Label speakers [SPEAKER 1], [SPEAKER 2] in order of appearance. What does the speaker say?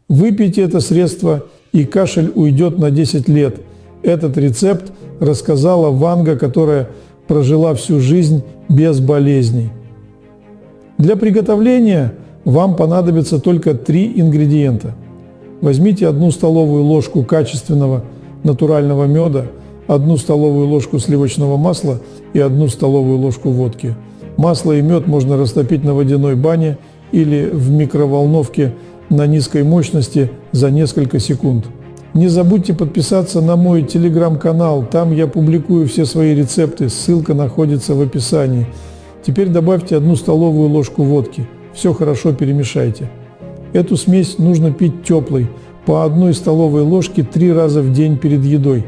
[SPEAKER 1] Выпейте это средство, и кашель уйдет на 10 лет. Этот рецепт рассказала Ванга, которая прожила всю жизнь без болезней. Для приготовления вам понадобится только 3 ингредиента. Возьмите 1 столовую ложку качественного натурального меда, 1 столовую ложку сливочного масла и 1 столовую ложку водки. Масло и мед можно растопить на водяной бане или в микроволновке на низкой мощности за несколько секунд. Не забудьте подписаться на мой телеграм-канал, там я публикую все свои рецепты, ссылка находится в описании. Теперь добавьте 1 столовую ложку водки, все хорошо перемешайте. Эту смесь нужно пить теплой, по 1 столовой ложке 3 раза в день перед едой.